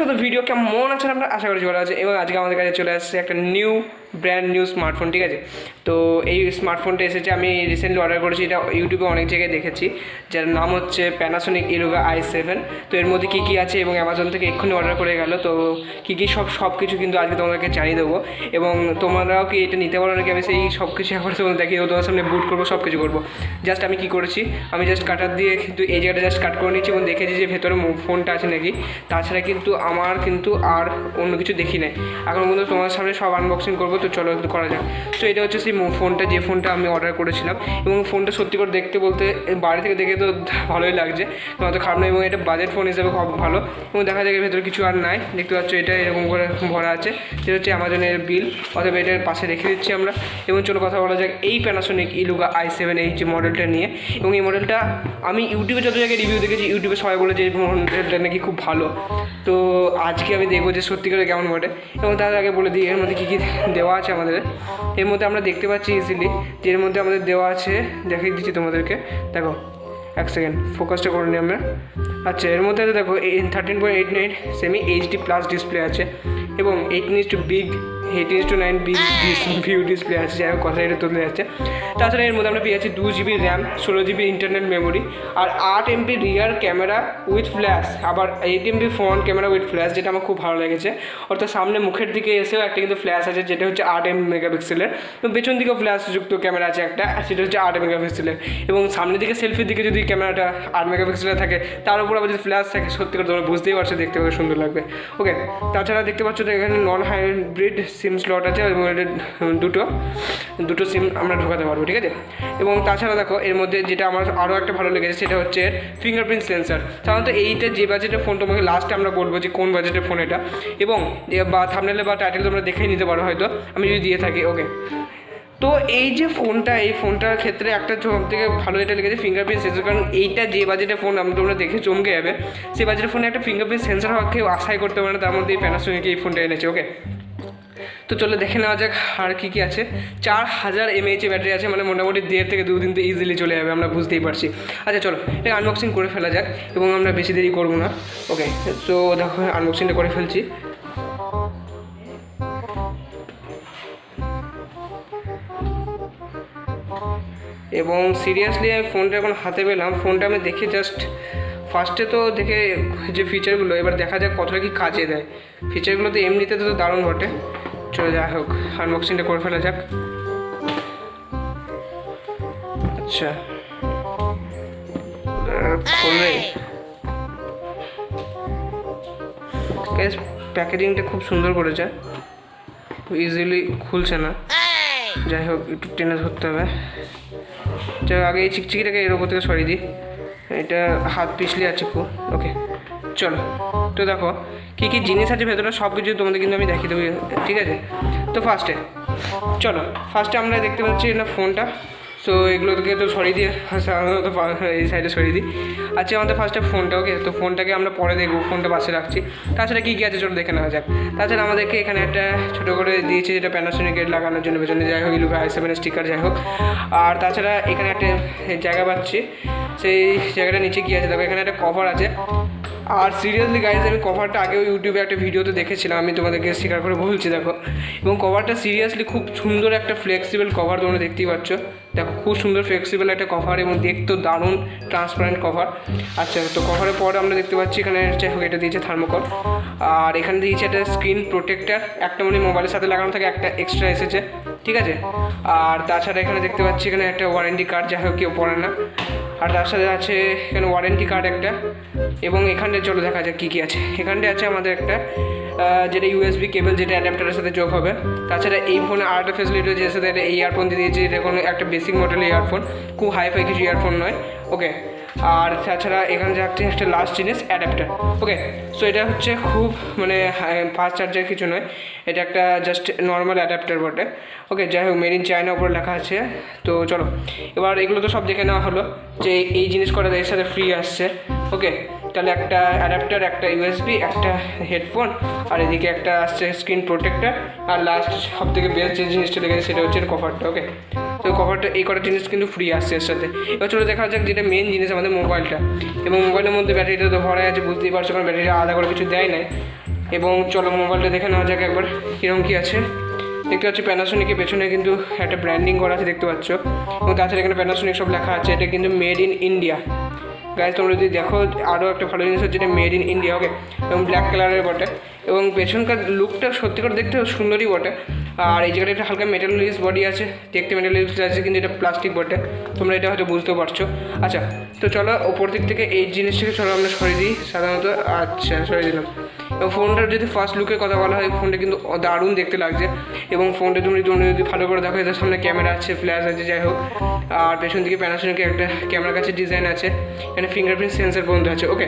To the video. কেমন আছেন আপনারা? আশা করি ভালো আছে। এবং আজকে আমাদের কাছে চলে আসছে একটা ব্র্যান্ড নিউ স্মার্টফোন, ঠিক আছে। তো এই স্মার্টফোনটা এসেছে, আমি রিসেন্টলি অর্ডার করেছি। এটা ইউটিউবে অনেক জায়গায় দেখেছি, যার নাম হচ্ছে Panasonic Eluga i7। তো এর মধ্যে কী কী আছে এবং অ্যামাজন থেকে এক্ষুনি অর্ডার করে গেল, তো কী কী সব কিছু কিন্তু আজকে তোমাদেরকে জানিয়ে দেবো। এবং তোমরাও কি এটা নিতে পারো নাকি, আমি সেই সব কিছু একবার তোমাদের দেখিয়ে দেবো, তোমার সামনে বুট করবো, সব কিছু করবো। জাস্ট আমি কী করেছি, আমি জাস্ট কাটার দিয়ে কিন্তু এই জায়গাটা জাস্ট কাট করে নিচ্ছি এবং দেখেছি যে ভেতরে ফোনটা আছে নাকি। তাছাড়া কিন্তু আমার কিন্তু আর অন্য কিছু দেখি নাই এখন কিন্তু তোমার সামনে সব আনবক্সিং করবো। তো চলো করা যাক। তো এটা হচ্ছে সেই ফোনটা, যে ফোনটা আমি অর্ডার করেছিলাম। এবং ফোনটা সত্যি করে দেখতে বলতে বাড়ি থেকে দেখে তো ভালোই লাগছে, অত খারাপ নয়। এবং এটা বাজেট ফোন হিসেবে খুব ভালো। এবং দেখা যায় ভেতরে কিছু আর নাই, দেখতে পাচ্ছ এটা এরকম করে ভরা আছে। যেটা হচ্ছে অ্যামাজনের বিল, অথবা এটার পাশে রেখে দিচ্ছি আমরা। এবং চলো কথা বলা যাক এই Panasonic Eluga i7 এই যে মডেলটা নিয়ে। এবং এই মডেলটা আমি ইউটিউবে যত জায়গায় রিভিউ দেখেছি, ইউটিউবে সবাই বলে যে এই মডেলটা নাকি খুব ভালো। তো আজকে আমি দেখবো যে সত্যি করে কেমন বটে। এবং তার আগে বলে দিই এর মধ্যে কী কী দেওয়া আছে আমাদের। এর মধ্যে আমরা দেখতে পাচ্ছি ইজিলি যে এর মধ্যে আমাদের দেওয়া আছে, দেখিয়ে দিচ্ছি তোমাদেরকে। দেখো এক সেকেন্ড, ফোকাসটা করে নিই আমরা। আচ্ছা, এর মধ্যে দেখো 13.89 সেমি HD প্লাস ডিসপ্লে আছে এবং 18:9 বিগ ভিউ ডিসপ্লে আছে। যাই হোক, কথা এটা তুলে যাচ্ছে। তাছাড়া এর মধ্যে আমরা পেয়ে যাচ্ছি 2GB RAM, 16GB internal memory, আর 8MP rear camera with flash, আবার 8MP front camera with flash, যেটা আমার খুব ভালো লেগেছে। অর্থাৎ সামনে মুখের দিকে এসেও একটা কিন্তু ফ্ল্যাশ আছে, যেটা হচ্ছে 8 মেগাপিক্সেলের। এবং পেছন দিকেও ফ্ল্যাশযুক্ত ক্যামেরা আছে একটা, সেটা হচ্ছে 8 মেগাপিক্সেলের। এবং সামনের দিকে সেলফির দিকে যদি ক্যামেরাটা 8 মেগাপিক্সেলের থাকে, তার উপর আবার যদি ফ্ল্যাশ থাকে, সত্যি করে তোমরা বুঝতেই পারছো, দেখতে পাবে সুন্দর লাগবে। ওকে, তাছাড়া দেখতে পাচ্ছ তো এখানে নন হাইব্রিড সিম স্লট আছে এবং দুটো সিম আমরা ঢোকাতে পারবো, ঠিক আছে। এবং তাছাড়া দেখো এর মধ্যে যেটা আমার আরও একটা ভালো লেগেছে, সেটা হচ্ছে ফিঙ্গারপ্রিন্ট সেন্সার। সাধারণত এইটা যে বাজেটের ফোন, তোমাকে লাস্টে আমরা বলবো যে কোন বাজেটের ফোন এটা, এবং বা থাম্বনেলে বা টাইটেল তোমরা দেখেই নিতে পারো হয়তো, আমি যদি দিয়ে থাকি। ওকে, তো এই যে ফোনটা, এই ফোনটার ক্ষেত্রে একটা সব থেকে ভালো এটা লেগেছে ফিঙ্গারপ্রিন্ট সেন্সার। কারণ এইটা যে বাজেটের ফোন তোমরা দেখে চমকে যাবে, সেই বাজেটের ফোনে একটা ফিঙ্গারপ্রিন্ট সেন্সার হওয়া কেউ আশাই করতে পারে না। তার মধ্যে এই Panasonic এই ফোনটা এনেছে। ওকে, তো চলো দেখে নেওয়া যাক আর কী কী আছে। 4000 mAh ব্যাটারি আছে, মানে মোটামুটি 1.5 থেকে 2 দিন তো ইজিলি চলে যাবে, আমরা বুঝতেই পারছি। আচ্ছা চলো এটা আনবক্সিং করে ফেলা যাক, এবং আমরা বেশি দেরি করবো না। ওকে, তো দেখো আনবক্সিংটা করে ফেলছি। এবং সিরিয়াসলি আমি ফোনটা এখন হাতে পেলাম, ফোনটা আমি দেখে জাস্ট ফার্স্টে তো দেখে যে ফিচারগুলো, এবার দেখা যাক কতটা কি কাজে দেয়। ফিচারগুলো তো এমনিতে তো দারুণ বটে। চলো যাই হোক আনবক্সিংটা করে ফেলা যাক। আচ্ছা, ফোনে প্যাকেজিংটা খুব সুন্দর করেছে, ইজিলি খুলছে না। যাই হোক একটু টেনে ধরতে হবে। যাই আগে এই চিকচিকিটাকে এর ওপর থেকে সরিয়ে দিই, এটা হাত পিছলে আছে খুব। ওকে চলো, তো দেখো কী কী জিনিস আছে ভেতরে, সব কিছু তোমাদের কিন্তু আমি দেখিয়ে দেবো, ঠিক আছে। তো ফার্স্টে আমরা দেখতে পাচ্ছি না ফোনটা। সো এগুলো থেকে তো সরিয়ে দিয়ে সাধারণত এই সাইডে সরিয়ে দিই। আচ্ছা, আমাদের ফার্স্টে ফোনটা। ওকে, তো ফোনটাকে আমরা পরে দেখবো, ফোনটা পাশে রাখছি। তাছাড়া কী কী আছে চলো দেখে নেওয়া যাক। তাছাড়া আমাদেরকে এখানে একটা ছোটো করে দিয়েছে, যেটা Panasonic লাগানোর জন্য পেছনে, যাই হোক Eluga i7 স্টিকার, যাই হোক। আর তাছাড়া এখানে একটা জায়গা পাচ্ছি, সেই জায়গাটা নিচে কী আছে দেখো, এখানে একটা কভার আছে। আর সিরিয়াসলি গাইজ, আমি কভারটা আগেও ইউটিউবে একটা ভিডিওতে দেখেছিলাম, আমি তোমাদেরকে স্বীকার করে বলছি দেখো। এবং কভারটা সিরিয়াসলি খুব সুন্দর একটা ফ্লেক্সিবল কভার, তোমরা দেখতেই পাচ্ছ। দেখো খুব সুন্দর ফ্লেক্সিবল একটা কভার, এবং দেখতেও দারুণ ট্রান্সপারেন্ট কভার। আচ্ছা, তো কভারের পরে আমরা দেখতে পাচ্ছি এখানে এটা দিয়েছে থার্মোকল, আর এখানে দিয়েছে একটা স্ক্রিন প্রোটেক্টার, একটা মানে মোবাইলের সাথে লাগানো থাকে, একটা এক্সট্রা এসেছে, ঠিক আছে। আর তাছাড়া এখানে দেখতে পাচ্ছি এখানে একটা ওয়ারেন্টি কার্ড, যাই হোক কেউ পড়ে না। আর তার সাথে আছে এখানে ওয়ারেন্টি কার্ড একটা। এবং এখানটা চলো দেখা যাক কী কী আছে। এখানটা আছে আমাদের একটা যেটা USB কেবল, যেটা অ্যাডাপ্টারের সাথে যোগ হবে। তাছাড়া এই ফোনে আর একটা ফেসিলিটি হচ্ছে, এর সাথে একটা ইয়ারফোন দিয়ে দিয়েছে, এটা কোনো একটা বেসিক মডেলের ইয়ারফোন, খুব হাইফাই কিছু ইয়ারফোন নয়। ওকে, আর তাছাড়া এখানে যাচ্ছে একটা লাস্ট জিনিস অ্যাডাপ্টার। ওকে, সো এটা হচ্ছে খুব মানে ফাস্ট চার্জার কিছু নয়, এটা একটা জাস্ট নর্মাল অ্যাডাপ্টার বটে। ওকে, যাই হোক মেড ইন চায়না উপরে লেখা আছে। তো চলো এবার এগুলো তো সব দেখে নেওয়া হলো যে এই জিনিস করা এর সাথে ফ্রি আসছে। ওকে, তাহলে একটা অ্যাডাপ্টার, একটা USB, একটা হেডফোন, আর এদিকে একটা আসছে স্ক্রিন প্রোটেক্টার, আর লাস্ট সব থেকে বেস্ট যে জিনিসটা লেগেছে সেটা হচ্ছে কভারটা। ওকে, তো কভারটা এই কটা জিনিস কিন্তু ফ্রি আসছে এর সাথে। এবার চলো দেখা যাক যেটা মেন জিনিস, আমাদের মোবাইলটা। এবং মোবাইলের মধ্যে ব্যাটারিটা তো ভরা আছে, বুঝতেই পারছো, কারণ ব্যাটারিটা আলাদা করে কিছু দেয় নাই। এবং চলো মোবাইলটা দেখে নেওয়া যাক একবার কীরকম কী আছে। দেখতে পাচ্ছ প্যানাসোনিকের পেছনে কিন্তু একটা ব্র্যান্ডিং করা আছে দেখতে পাচ্ছ, এবং তাছাড়া এখানে প্যানাসোনিক সব লেখা আছে। এটা কিন্তু মেড ইন ইন্ডিয়া গাইজ, তোমরা যদি দেখো আরও একটা ভালো জিনিস হচ্ছে এটা মেড ইন ইন্ডিয়া, ওকে। এবং ব্ল্যাক কালারের বটে, এবং পেছনকার লুকটা সত্যি করে দেখতে সুন্দরই বটে। আর এই জায়গাটা একটা হালকা মেটালিক্স বডি আছে, দেখতে মেটালিক্স আছে, কিন্তু এটা প্লাস্টিক বটে, তোমরা এটা হয়তো বুঝতে পারছো। আচ্ছা, তো চলো ওপর দিক থেকে এই জিনিসটাকে চলো আমরা সরিয়ে দিই সাধারণত। আচ্ছা, সরিয়ে দিলাম। এবং ফোনটার যদি ফার্স্ট লুকের কথা বলা হয়, ফোনটা কিন্তু দারুণ দেখতে লাগছে। এবং ফোনটা তোমরা যদি ভালো করে দেখো, এদের সামনে ক্যামেরা আছে, ফ্ল্যাশ আছে, যাই হোক। আর পেছন দিকে প্যানাসোনিকের একটা ক্যামেরার কাছে ডিজাইন আছে, এখানে ফিঙ্গারপ্রিন্ট সেন্সার পর্যন্ত আছে, ওকে।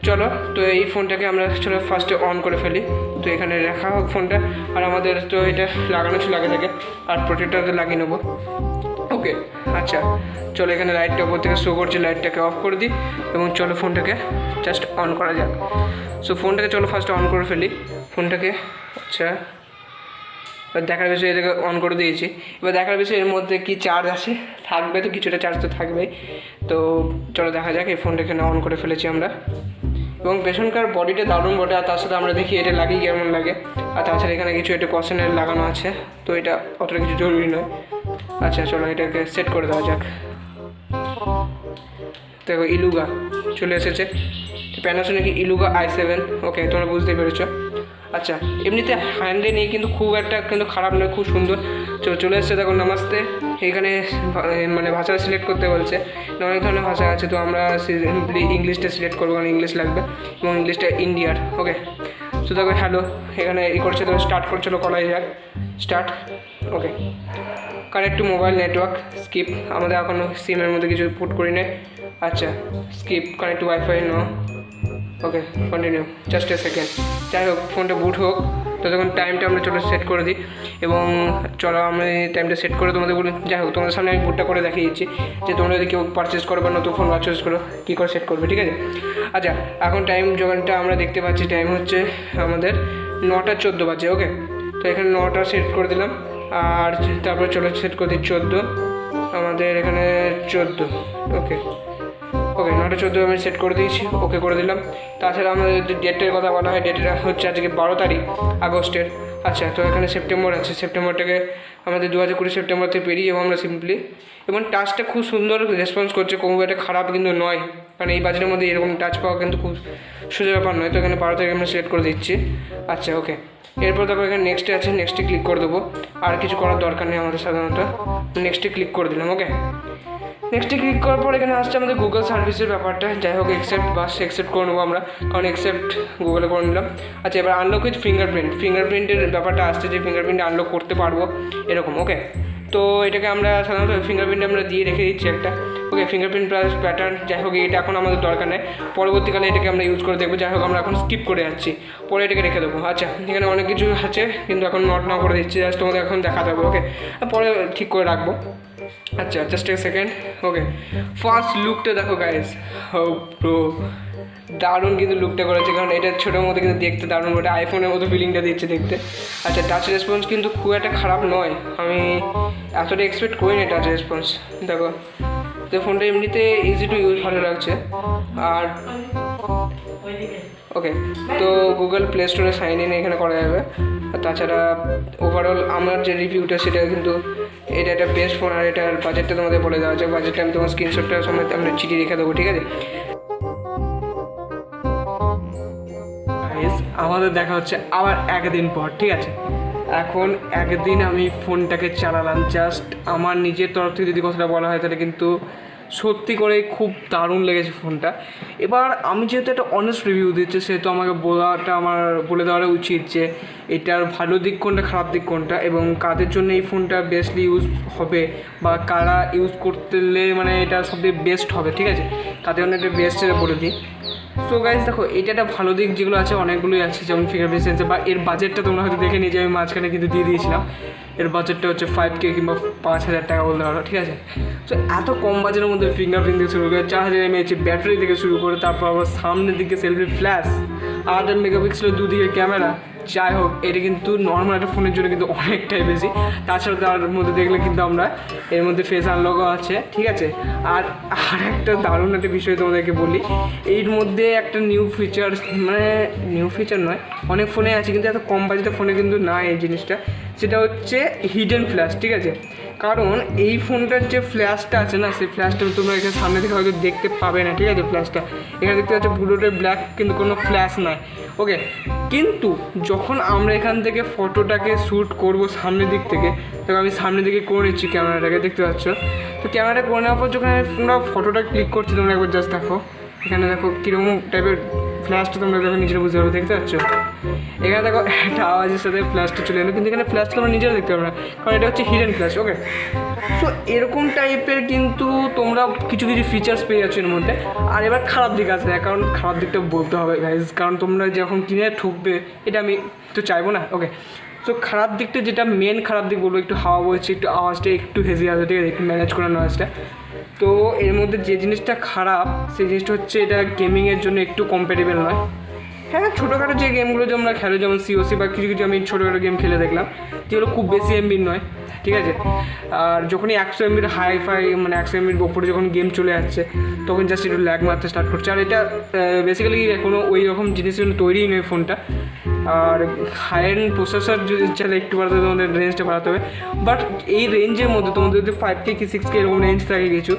চলো তো এই ফোনটাকে আমরা চলো ফার্স্টে অন করে ফেলি। তো এখানে রাখা হোক ফোনটা, আর আমাদের তো এটা লাগানো ছিল আগে থেকে, আর প্রোটেক্টরটা লাগিয়ে নেবো, ওকে। আচ্ছা চলো, এখানে লাইটটা ওপর থেকে শো করছে, লাইটটাকে অফ করে দিই এবং চলো ফোনটাকে জাস্ট অন করা যাক। সো ফোনটাকে চলো ফার্স্টে অন করে ফেলি ফোনটাকে। আচ্ছা, এবার দেখার বিষয় এটাকে অন করে দিয়েছি। এবার দেখার বিষয় এর মধ্যে কি চার্জ আছে, থাকবে তো কিছুটা চার্জ তো থাকবেই। তো চলো দেখা যাক। এই ফোনটা এখানে অন করে ফেলেছি আমরা, এবং পেছনকার বডিটা দারুণ বটে। আর তার সাথে আমরা দেখি এটা লাগিয়ে কেমন লাগে। আর তাছাড়া এখানে কিছু একটা কশনের লাগানো আছে, তো এটা অতটা কিছু জরুরি নয়। আচ্ছা চলো এটাকে সেট করে দেওয়া যাক। দেখো ইলুগা চলে এসেছে, প্যানাসোনিক ইলুগা i7, ওকে, তোমরা বুঝতে পেরেছো। আচ্ছা, এমনিতে হ্যান্ডে নিয়ে কিন্তু খুব একটা কিন্তু খারাপ নয়, খুব সুন্দর। চলে এসছে দেখো নামাজতে। এখানে মানে ভাষা সিলেক্ট করতে বলছে, অনেক ধরনের ভাষা আছে, তো আমরা সিম্পলি ইংলিশটা সিলেক্ট করবো, কারণ ইংলিশ লাগবে, এবং ইংলিশটা ইন্ডিয়ার, ওকে। তো দেখো হ্যালো এখানে করছে, তো স্টার্ট করছিল, কলাই যাক, start, okay. Connect to mobile network, skip, আমাদের এখনও সিমের মধ্যে কিছু পুট করি নাই। আচ্ছা, skip, connect to WiFi, no, okay, continue, just a second. যাই হোক, ফোনটা বুট হোক, ততক্ষণ টাইমটা আমরা চলো সেট করে দিই। এবং চলো আমি টাইমটা সেট করে তোমাদের বলি। যাই হোক, তোমাদের সামনে আমি বুটটা করে দেখিয়ে দিচ্ছি, যে তোমরা যদি কেউ পারচেস করো বা নতুন ফোন পারচেস করো কী করে সেট করবে, ঠিক আছে। আচ্ছা, এখন টাইম যখনটা আমরা দেখতে পাচ্ছি, টাইম হচ্ছে আমাদের 9:14 বাজে, ওকে। তো এখানে 9টা সেট করে দিলাম, আর তারপরে চলো সেট করে দিই 14, আমাদের এখানে 14, ওকে। ওকে, 9:14 আমি সেট করে দিয়েছি, ওকে করে দিলাম। তাছাড়া আমাদের ডেটের কথা বলা হয়, ডেটটা হচ্ছে আজকে 12 তারিখ আগস্টের। আচ্ছা, তো এখানে সেপ্টেম্বর আছে, সেপ্টেম্বরটাকে আমাদের 2020 সেপ্টেম্বর থেকে পেরিয়ে যাবো আমরা সিম্পলি। এবং টাচটা খুব সুন্দর রেসপন্স করছে, খুব একটা খারাপ কিন্তু নয়, কারণ এই বাজেটের মধ্যে এরকম টাচ পাওয়া কিন্তু খুব সোজা ব্যাপার নয়। তো এখানে 12 তারিখ আমরা সিলেক্ট করে দিচ্ছি। আচ্ছা, ওকে। এরপর তারপর এখানে নেক্সটে আছে, নেক্সটে ক্লিক করে দেবো। আর কিছু করার দরকার নেই আমাদের সাধারণত, নেক্সটে ক্লিক করে দিলাম, ওকে। নেক্সটে ক্লিক করার পর এখানে আসছে আমাদের গুগল সার্ভিসের ব্যাপারটা। যাই হোক, অ্যাকসেপ্ট করে নেবো আমরা, কারণ অ্যাকসেপ্ট গুগলে করে নিলাম। আচ্ছা, এবার আনলক উইথ ফিঙ্গারপ্রিন্টের ব্যাপারটা আসছে, যে ফিঙ্গারপ্রিন্ট আনলক করতে পারবো এরকম, ওকে। তো এটাকে আমরা সাধারণত ফিঙ্গারপ্রিন্ট আমরা দিয়ে রেখে দিচ্ছি একটা, ওকে। ফিঙ্গারপ্রিন্ট প্লাস প্যাটার্ন, যাই হোক এটা এখন আমাদের দরকার নেই, পরবর্তীকালে এটাকে আমরা ইউজ করে দেখবো। যাই হোক, আমরা এখন স্কিপ করে যাচ্ছি, পরে এটাকে রেখে দেবো। আচ্ছা, এখানে অনেক কিছু আছে, কিন্তু এখন নট না করে দিচ্ছি, জাস্ট তোমাদের এখন দেখাতে হবে, ওকে। পরে ঠিক করে রাখবো। আচ্ছা, just a second, okay. First লুকটা দেখো গাইজ, ও ব্রো, দারুণ কিন্তু লুকটা করেছে, কারণ এটা ছোটোর মধ্যে কিন্তু দেখতে দারুণ বটে, আইফোনের মতো ফিলিংটা দিচ্ছে দেখতে। আচ্ছা, টাচ রেসপন্স কিন্তু খুব একটা খারাপ নয়, আমি এতটা এক্সপেক্ট করিনি টাচ রেসপন্স। দেখো, তো ফোনটা এমনিতে ইজি টু ইউজ ভালো লাগছে। আর ওকে, তো গুগল প্লে স্টোরে সাইন ইন এখানে করা যাবে। আর তাছাড়া ওভারঅল আমার যে রিভিউটা, সেটা কিন্তু এটা একটা বেস্ট ফোন। আর এটার বাজেটটা তোমাদের বলে দেওয়া আছে, বাজেটটা আমি তোমার স্ক্রিনশটটা সময় আমরা চিঠি রেখে দেবো, ঠিক আছে। আমাদের দেখা হচ্ছে আবার একদিন পর, ঠিক আছে। এখন একদিন আমি ফোনটাকে চালালাম, জাস্ট আমার নিজের তরফ থেকে যদি কথাটা বলা হয়, তাহলে কিন্তু সত্যি করে খুব দারুণ লেগেছে ফোনটা। এবার আমি যেহেতু একটা অনেস্ট রিভিউ দিচ্ছি, সেহেতু আমাকে বলে দেওয়াটা উচিত যে এটার ভালো দিক কোনটা, খারাপ দিক কোনটা, এবং কাদের জন্য এই ফোনটা বেস্টলি ইউজ হবে, বা কারা ইউজ করতে মানে এটা সবথেকে বেস্ট হবে, ঠিক আছে। তাদের জন্য এটা বেস্ট বলে দিই। সো গাইজ দেখো, এটা একটা ভালো দিক যেগুলো আছে অনেকগুলোই আছে, যেমন ফিঙ্গারপ্রিন্ট সেন্সর, বা এর বাজেটটা তোমরা হয়তো দেখে নিয়ে যে আমি মাঝখানে কিন্তু দিয়ে দিয়েছিলাম। এর বাজেটটা হচ্ছে 5K কিংবা 5,000 টাকা বলতে পারো, ঠিক আছে। সো এত কম বাজেটের মধ্যে ফিঙ্গারপ্রিন্ট থেকে শুরু করে 4000 mAh ব্যাটারি থেকে শুরু করে, তারপর আবার সামনের দিকে সেলফি ফ্ল্যাশ, 8 মেগাপিক্সেলের দুদিকে ক্যামেরা, যাই হোক, এটা কিন্তু নর্মাল একটা ফোনের জন্য কিন্তু অনেকটাই বেশি। তাছাড়া তার মধ্যে দেখলে কিন্তু আমরা এর মধ্যে ফেস আনলকও আছে, ঠিক আছে। আর একটা দারুণ একটা বিষয় তোমাদেরকে বলি, এর মধ্যে একটা নিউ ফিচার, মানে নিউ ফিচার নয়, অনেক ফোনে আছে কিন্তু এত কম বাজেটের ফোনে কিন্তু না এই জিনিসটা, সেটা হচ্ছে হিডেন ফ্ল্যাশ, ঠিক আছে। কারণ এই ফোনটার যে ফ্ল্যাশটা আছে না, সেই ফ্ল্যাশটা তোমরা এখানে সামনে থেকে হয়তো দেখতে পাবে না, ঠিক আছে। ফ্ল্যাশটা এখানে দেখতে পাচ্ছ পুরোটাই ব্ল্যাক, কিন্তু কোনো ফ্ল্যাশ নয়, ওকে। কিন্তু যখন আমরা এখান থেকে ফটোটাকে শ্যুট করব সামনের দিক থেকে, তখন আমি সামনের দিকে করে নিচ্ছি ক্যামেরাটাকে, দেখতে পাচ্ছ। তো ক্যামেরাটা করে নেওয়ার পর যখন তোমরা ফটোটা ক্লিক করছি, তোমরা একবার জাস্ট দেখো, এখানে দেখো কীরকম টাইপের ফ্ল্যাশটা তোমরা দেখো নিজেরা বুঝতে পারবে, দেখতে পাচ্ছ। এখানে দেখো একটা আওয়াজের সাথে ফ্ল্যাশটা চলে এলো, কিন্তু এখানে ফ্ল্যাশটা তোমরা নিজেরা দেখতে পারবে না, কারণ এটা হচ্ছে হিডেন ফ্ল্যাশ, ওকে। সো এরকম টাইপের কিন্তু তোমরা কিছু কিছু ফিচার্স পেয়ে যাচ্ছ এর মধ্যে। আর এবার খারাপ দিক আছে, কারণ খারাপ দিকটা বলতে হবে গাইজ, কারণ তোমরা যখন কিনে ঠুকবে, এটা আমি তো চাইবো না, ওকে। সো খারাপ দিকটা, যেটা মেন খারাপ দিক বলবো, একটু হাওয়া বইছে, একটু আওয়াজটা একটু হেজি আছে, ঠিক আছে, একটু ম্যানেজ করা নয়েজটা। তো এর মধ্যে যে জিনিসটা খারাপ, সেই জিনিসটা হচ্ছে এটা গেমিংয়ের জন্য একটু কম্প্যাটেবল নয়। হ্যাঁ, ছোটোখাটো যে গেমগুলো যে আমরা খেলো, যেমন সিওসি বা কিছু কিছু আমি ছোটোখাটো গেম খেলে দেখলাম, যেগুলো খুব বেশি এমবির নয়, ঠিক আছে। আর যখনই 100 এমবির হাই মানে 100 এমবির ওপরে যখন গেম চলে যাচ্ছে, তখন জাস্ট একটু ল্যাগ মারতে স্টার্ট করছে। আর এটা বেসিক্যালি কোনো ওই রকম জিনিসের জন্য তৈরিই নয় ফোনটা। আর হাই এন্ড প্রসেসর যদি চাইলে একটু বাড়াতে হবে, তোমাদের রেঞ্জটা বাড়াতে হবে। বাট এই রেঞ্জের মধ্যে তোমাদের যদি 5K কি 6K এরকম রেঞ্জ থাকে কিছু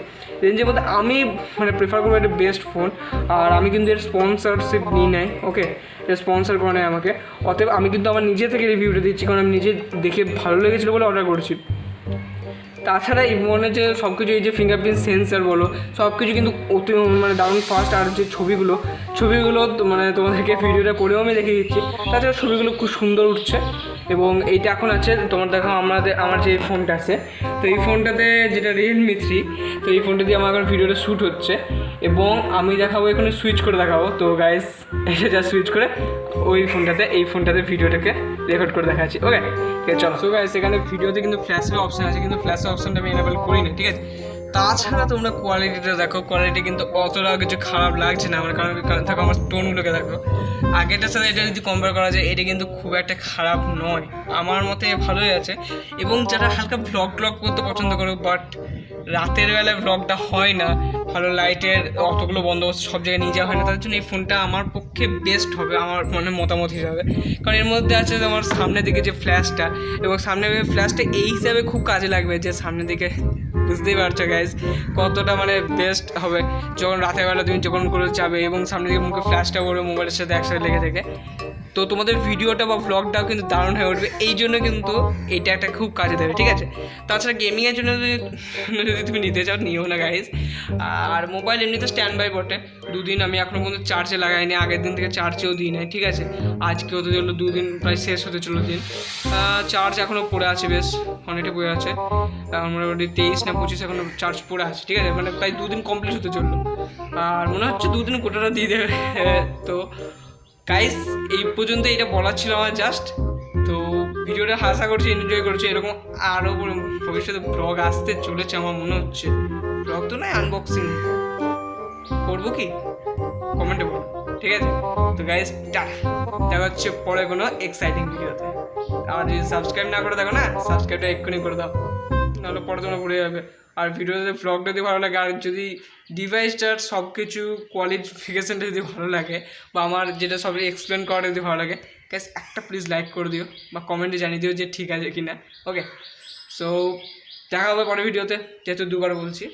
রেঞ্জের মধ্যে, আমি মানে প্রেফার করবো একটা বেস্ট ফোন। আর আমি কিন্তু এর স্পন্সরশিপ নিই নাই, ওকে, এর স্পন্সর করে নেয় আমাকে। অতএব আমি কিন্তু আমার নিজে থেকে রিভিউটা দিচ্ছি, কারণ আমি নিজে দেখে ভালো লেগেছিলো বলে অর্ডার করেছি। তাছাড়া এই ফোনে যে সব কিছু, এই যে ফিঙ্গারপ্রিন্ট সেন্সার বলো, সব কিছু কিন্তু অতি মানে দারুণ ফাস্ট। আর যে ছবিগুলো মানে তোমাদেরকে ভিডিওটা করেও আমি দেখিয়ে দিচ্ছি। তাছাড়া ছবিগুলো খুব সুন্দর উঠছে। এবং এইটা এখন আছে, তোমার দেখো আমার যে ফোনটা আছে, তো এই ফোনটাতে যেটা Realme 3, তো এই ফোনটা দিয়ে আমার এখন ভিডিওটা শ্যুট হচ্ছে। এবং আমি দেখাবো, এখানে সুইচ করে দেখাবো। তো গাইস, এটা যা সুইচ করে এই ফোনটাতে ভিডিওটাকে রেকর্ড করে দেখাচ্ছি, ওকে। ঠিক আছে, চলো। সো গাইস, এখানে ভিডিওতে কিন্তু ফ্ল্যাশের অপশান আছে, কিন্তু ফ্ল্যাশের অপশানটা আমি এনেবল করি না, ঠিক আছে। তাছাড়া তোমরা কোয়ালিটিটা দেখো, কোয়ালিটি কিন্তু অতটা কিছু খারাপ লাগছে না আমার, কারণ দেখো আমার টোনগুলোকে দেখো, আগেরটার সাথে এটা যদি কম্পেয়ার করা যায়, এটা কিন্তু খুব একটা খারাপ নয়, আমার মতে ভালোই আছে। এবং যারা হালকা ব্লগ করতে পছন্দ করো, বাট রাতের বেলায় ব্লগটা হয় না, ভালো লাইটের অতগুলো বন্দোবস্ত সব জায়গায় নিয়ে যাওয়া হয় না, তার জন্য এই ফোনটা আমার পক্ষে বেস্ট হবে, আমার মানে মতামত হিসাবে। কারণ এর মধ্যে আছে আমার সামনের দিকে যে ফ্ল্যাশটা, এবং সামনের ফ্ল্যাশটা এই হিসাবে খুব কাজে লাগবে, যে সামনের দিকে বুঝতেই পারছো গাইজ কতটা মানে বেস্ট হবে যখন রাতের বেলা তুমি যখন করে যাবে, এবং সামনে দিকে মুখে ফ্ল্যাশটা করবে মোবাইলের সাথে একসাথে লেগে থেকে, তো তোমাদের ভিডিওটা বা ভ্লগটাও কিন্তু দারুণ হয়ে উঠবে। এই জন্য কিন্তু এইটা একটা খুব কাজে দেবে, ঠিক আছে। তাছাড়া গেমিংয়ের জন্য যদি তুমি নিতে চাও, নিও না গাইজ। আর মোবাইল এমনিতে স্ট্যান্ড বাই বটে, দুদিন আমি এখনও পর্যন্ত চার্জে লাগাইনি, আগের দিন থেকে চার্জেও দিই নাই, ঠিক আছে। আজকে হতে চললো 2 দিন, প্রায় শেষ হতে চললো দিন। চার্জ এখনও পড়ে আছে, বেশ অনেকটা পড়ে আছে, মোটামুটি 23 না 25 এখনও চার্জ পড়ে আছে, ঠিক আছে। মানে প্রায় 2 দিন কমপ্লিট হতে চললো, আর মনে হচ্ছে 2 দিন গোটাটা দিয়ে দেবে। তো গাইস, এই পর্যন্ত এটা বলার ছিল আমার জাস্ট। তো ভিডিওটা আশা করছি এনজয় করছি, এরকম আরও ভবিষ্যতে ব্লগ আসতে চলেছে আমার মনে হচ্ছে। ব্লগ তো নয়, আনবক্সিং করবো, কি কমেন্টে বলো, ঠিক আছে। তো গাইস, দেখা হচ্ছে পরে কোনো এক্সাইটিং ভিডিওতে। আর যদি সাবস্ক্রাইব না করে দেখো না, সাবস্ক্রাইবটা এক্ষুনি করে দাও, নাহলে পরে তোমরা পড়ে যাবে। আর ভিডিওতে ব্লগটা যদি ভালো লাগে, আর যদি ডিভাইসটার সব কিছু কোয়ালিফিকেশানটা যদি ভালো লাগে, বা আমার যেটা সব এক্সপ্লেন করা যদি ভালো লাগে, গাইস একটা প্লিজ লাইক করে দিও, বা কমেন্টে জানিয়ে দিও যে ঠিক আছে কি না, ওকে। সো দেখা হবে পরের ভিডিওতে, যেহেতু 2বার বলছি।